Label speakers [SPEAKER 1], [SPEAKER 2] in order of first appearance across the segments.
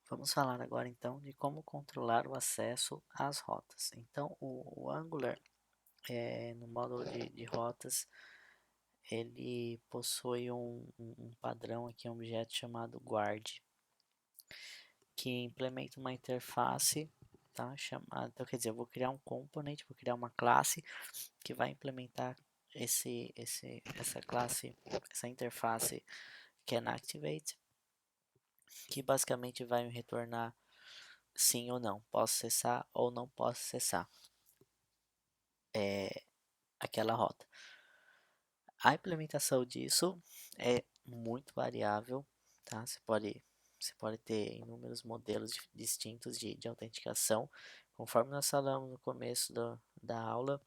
[SPEAKER 1] Vamos falar agora então de como controlar o acesso às rotas. Então, o Angular, no módulo de rotas, ele possui um padrão aqui, um objeto chamado guard, que implementa uma interface, tá? Chamada, então, quer dizer, eu vou criar um component, vou criar uma classe que vai implementar essa classe, essa interface canActivate, que basicamente vai me retornar sim ou não, posso acessar ou não posso acessar aquela rota. A implementação disso é muito variável, tá? Você pode ter inúmeros modelos distintos de autenticação. Conforme nós falamos no começo da aula,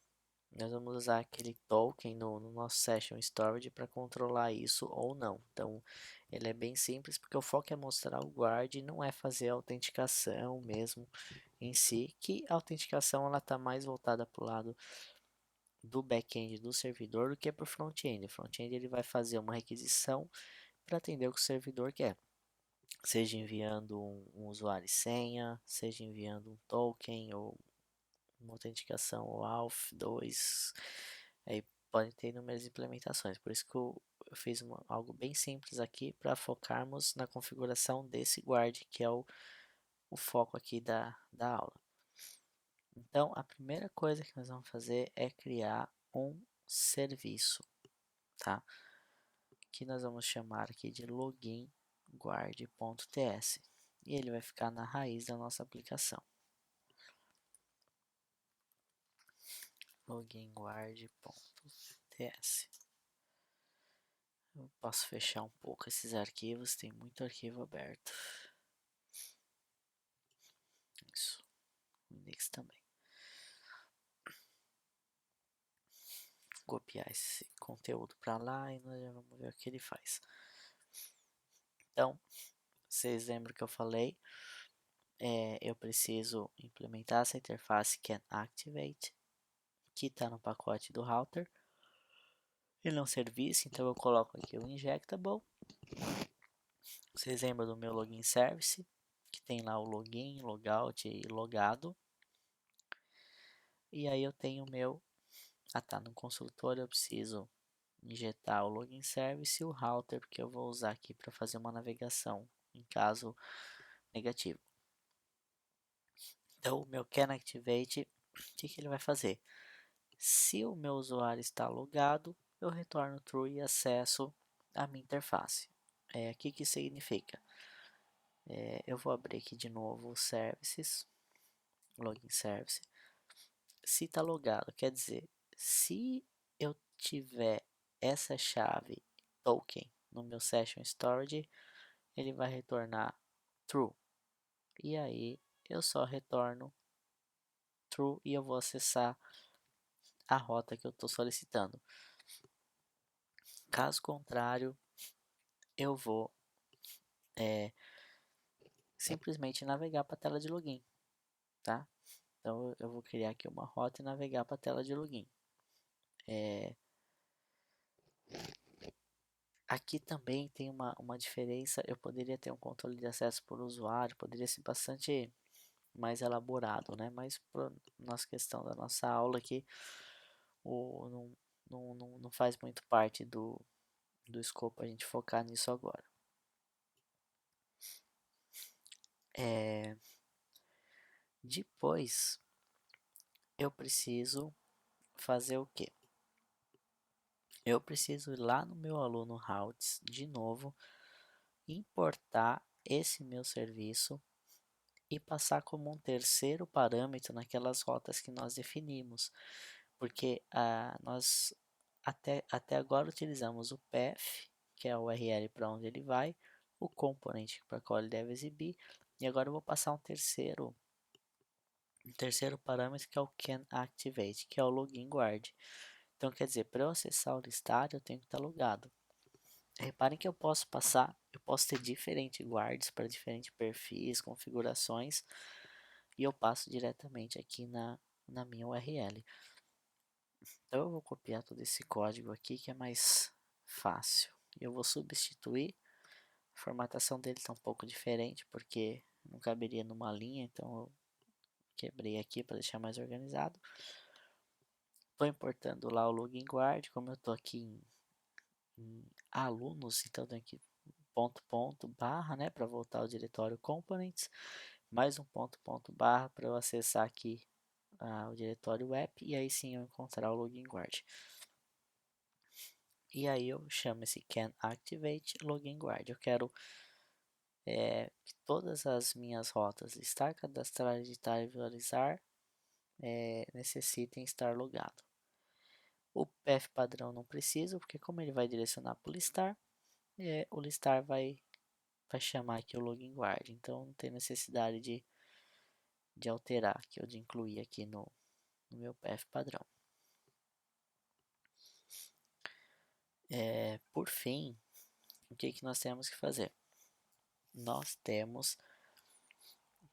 [SPEAKER 1] nós vamos usar aquele token no nosso Session Storage para controlar isso ou não. Então, ele é bem simples porque o foco é mostrar o guard, não é fazer a autenticação mesmo em si, que a autenticação ela está mais voltada para o lado do back-end do servidor do que para o front-end. O front-end ele vai fazer uma requisição para atender o que o servidor quer, seja enviando um usuário e senha, seja enviando um token ou uma autenticação ou AUF2, aí pode ter inúmeras implementações. Por isso que eu fiz algo bem simples aqui para focarmos na configuração desse guard, que é o foco aqui da aula. Então, a primeira coisa que nós vamos fazer é criar um serviço, tá? Que nós vamos chamar aqui de login guard.ts e ele vai ficar na raiz da nossa aplicação. Login guard.ts. Eu posso fechar um pouco esses arquivos, tem muito arquivo aberto. Isso, o index também. Copiar esse conteúdo para lá e nós já vamos ver o que ele faz. Então, vocês lembram que eu falei? Eu preciso implementar essa interface canActivate, que está no pacote do router. Ele não serviço, então eu coloco aqui o injectable. Vocês lembram do meu login service, que tem lá o login, logout e logado. E aí eu tenho o meu, no consultor eu preciso injetar o login service e o router, porque eu vou usar aqui para fazer uma navegação em caso negativo. Então o meu canActivate, o que ele vai fazer? Se o meu usuário está logado, eu retorno true e acesso a minha interface. O que isso significa? Eu vou abrir aqui de novo o services, login service. Se está logado, quer dizer, se eu tiver essa chave token no meu session storage, ele vai retornar true. E aí eu só retorno true e eu vou acessar a rota que eu estou solicitando. Caso contrário, eu vou simplesmente navegar para a tela de login, tá? Então eu vou criar aqui uma rota e navegar para a tela de login. Aqui também tem uma diferença, eu poderia ter um controle de acesso por usuário, poderia ser bastante mais elaborado, né? Mas para nossa questão da nossa aula aqui, não faz muito parte do escopo a gente focar nisso agora. Depois, eu preciso fazer o quê? Eu preciso ir lá no meu aluno routes de novo, importar esse meu serviço e passar como um terceiro parâmetro naquelas rotas que nós definimos, porque nós até agora utilizamos o path, que é a URL para onde ele vai, o component para qual ele deve exibir, e agora eu vou passar um terceiro parâmetro que é o canActivate, que é o login guard. Então quer dizer, para eu acessar o listário eu tenho que estar logado. Reparem que eu posso ter diferentes guards para diferentes perfis, configurações, e eu passo diretamente aqui na minha URL. Então eu vou copiar todo esse código aqui que é mais fácil. Eu vou substituir, a formatação dele está um pouco diferente porque não caberia numa linha, então eu quebrei aqui para deixar mais organizado. Estou importando lá o login guard, como eu estou aqui em alunos, então tenho aqui ponto barra, né, para voltar ao diretório components, mais um ponto barra para eu acessar aqui o diretório app e aí sim eu encontrar o login guard. E aí eu chamo esse can activate login guard. Eu quero que todas as minhas rotas estar cadastrar, editar e visualizar necessitem estar logado. O path padrão não preciso, porque como ele vai direcionar para o listar, o listar vai chamar aqui o login guard. Então não tem necessidade de alterar aqui ou de incluir aqui no meu path padrão. Por fim, o que nós temos que fazer? Nós temos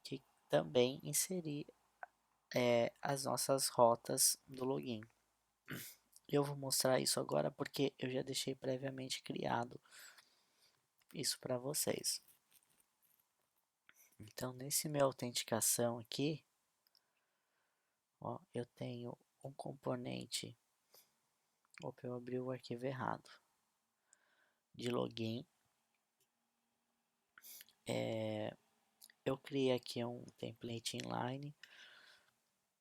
[SPEAKER 1] que também inserir as nossas rotas do login. Eu vou mostrar isso agora porque eu já deixei previamente criado isso para vocês. Então, nesse meu autenticação aqui, ó, eu tenho um componente. Opa, eu abri o arquivo errado. De login. Eu criei aqui um template inline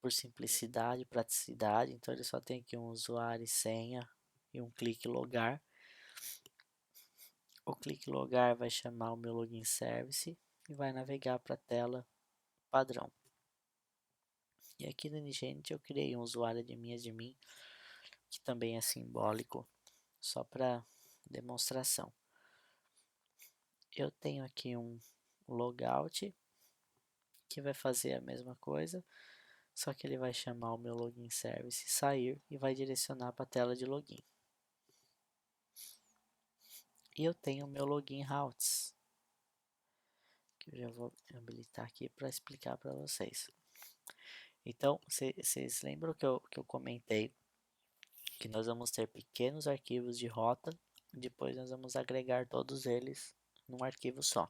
[SPEAKER 1] por simplicidade e praticidade. Então, ele só tem aqui um usuário e senha e um clique logar. O clique logar vai chamar o meu login service e vai navegar para a tela padrão. E aqui no Inigente eu criei um usuário admin, que também é simbólico, só para demonstração. Eu tenho aqui um logout, que vai fazer a mesma coisa, só que ele vai chamar o meu login service sair e vai direcionar para a tela de login. E eu tenho o meu login routes, que eu já vou habilitar aqui para explicar para vocês. Então, vocês lembram que eu comentei que nós vamos ter pequenos arquivos de rota, e depois nós vamos agregar todos eles num arquivo só.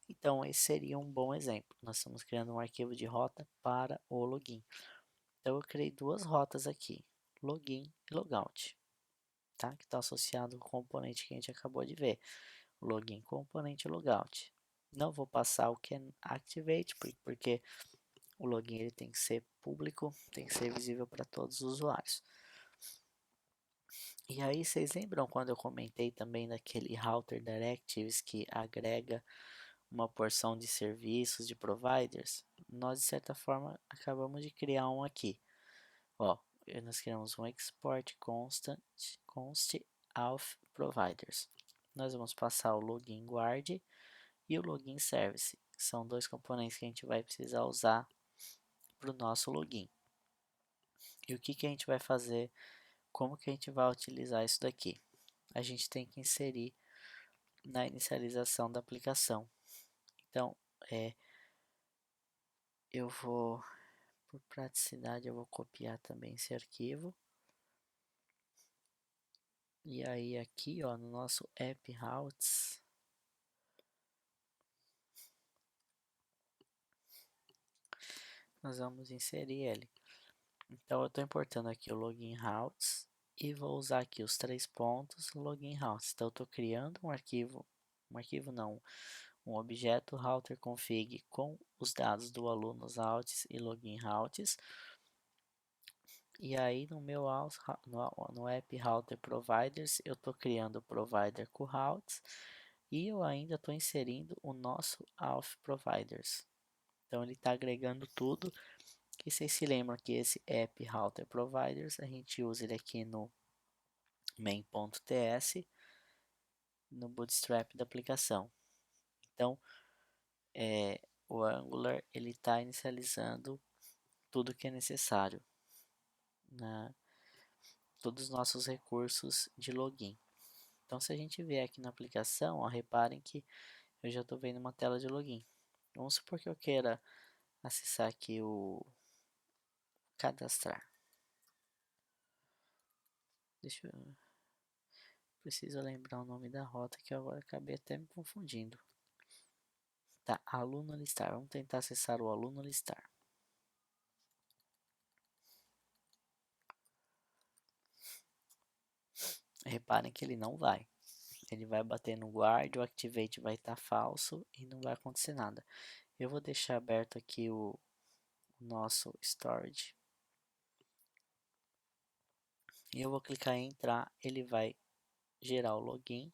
[SPEAKER 1] Então, esse seria um bom exemplo. Nós estamos criando um arquivo de rota para o login. Então, eu criei duas rotas aqui, login e logout, tá? Que está associado ao componente que a gente acabou de ver, login componente logout. Não vou passar o can activate, porque o login ele tem que ser público, tem que ser visível para todos os usuários. E aí, vocês lembram quando eu comentei também daquele router directives que agrega uma porção de serviços de providers? Nós, de certa forma, acabamos de criar um aqui. Ó, nós criamos um export const of providers. Nós vamos passar o login guard e o login service. São dois componentes que a gente vai precisar usar para o nosso login. E o que a gente vai fazer? Como que a gente vai utilizar isso daqui? A gente tem que inserir na inicialização da aplicação. Então, eu vou, por praticidade, eu vou copiar também esse arquivo. E aí aqui, ó, no nosso app routes, nós vamos inserir ele. Então, eu estou importando aqui o login routes e vou usar aqui os 3 pontos login routes. Então, eu estou criando um arquivo não, um objeto router config com os dados do aluno routes e login routes. E aí no meu no app router providers eu estou criando o provider com routes e eu ainda estou inserindo o nosso auth providers. Então ele está agregando tudo. E vocês se lembram que esse app router providers a gente usa ele aqui no main.ts no bootstrap da aplicação. Então o Angular ele está inicializando tudo que é necessário, todos os nossos recursos de login. Então, se a gente vier aqui na aplicação, ó, reparem que eu já estou vendo uma tela de login. Vamos supor que eu queira acessar aqui o cadastrar. Deixa eu... Preciso lembrar o nome da rota que eu agora acabei até me confundindo. Tá, aluno listar. Vamos tentar acessar o aluno listar. Reparem que ele não vai. Ele vai bater no guard, o activate vai estar falso e não vai acontecer nada. Eu vou deixar aberto aqui o nosso storage. E eu vou clicar em entrar, ele vai gerar o login.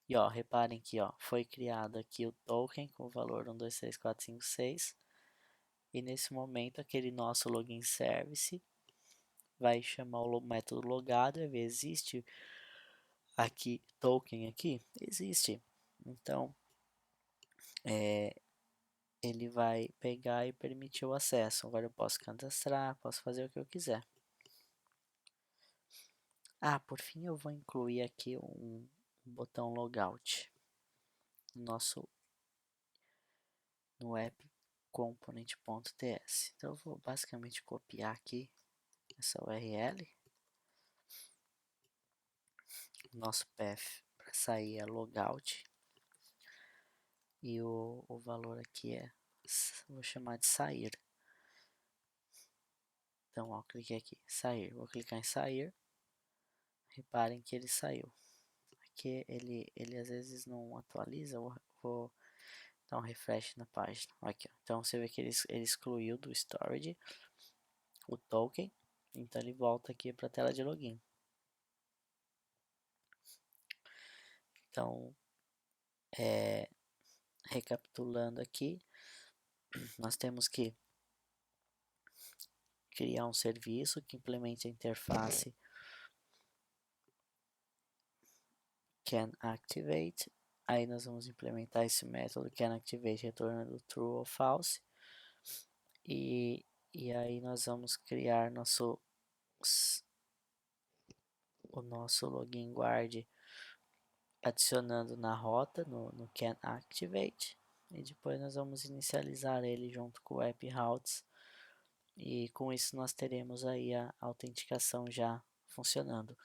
[SPEAKER 1] E ó, reparem que ó, foi criado aqui o token com o valor 1, 2, 3, 4, 5, 6. E nesse momento aquele nosso login service vai chamar o método logado e ver existe aqui token aqui? Existe. Então ele vai pegar e permitir o acesso. Agora eu posso cadastrar, posso fazer o que eu quiser. Ah, por fim eu vou incluir aqui um botão logout no app component.ts. Então eu vou basicamente copiar aqui essa URL. Nosso path para sair é logout. E o valor aqui vou chamar de sair. Então, ó, cliquei aqui, sair. Vou clicar em sair. Reparem que ele saiu. Aqui ele às vezes não atualiza. Vou dar um refresh na página. Aqui, ó. Então você vê que ele excluiu do storage o token. Então ele volta aqui para a tela de login. Então, recapitulando aqui, nós temos que criar um serviço que implemente a interface canActivate. Aí nós vamos implementar esse método canActivate retornando true ou false. E aí nós vamos criar o nosso login guard adicionando na rota no canActivate. E depois nós vamos inicializar ele junto com o app routes. E com isso nós teremos aí a autenticação já funcionando.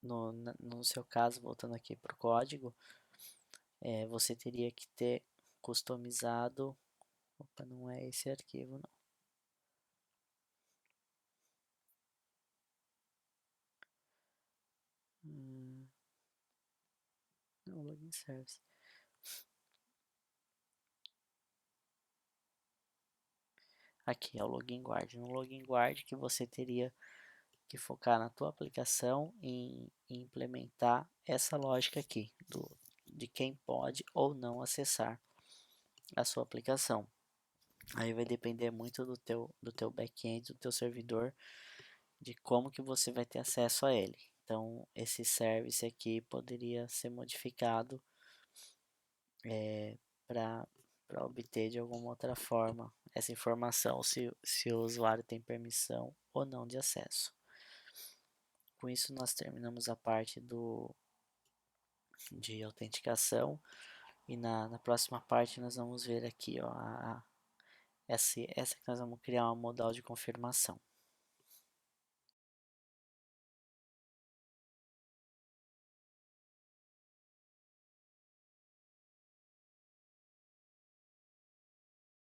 [SPEAKER 1] No seu caso, voltando aqui para o código, você teria que ter customizado. Opa, não é esse arquivo, não. Não, login service. Aqui é o login guard. No login guard que você teria que focar na tua aplicação em implementar essa lógica aqui de quem pode ou não acessar a sua aplicação. Aí vai depender muito do teu back-end, do teu servidor, de como que você vai ter acesso a ele. Então, esse service aqui poderia ser modificado para obter de alguma outra forma essa informação, se o usuário tem permissão ou não de acesso. Com isso, nós terminamos a parte de autenticação e na próxima parte nós vamos ver aqui ó, essa que nós vamos criar uma modal de confirmação.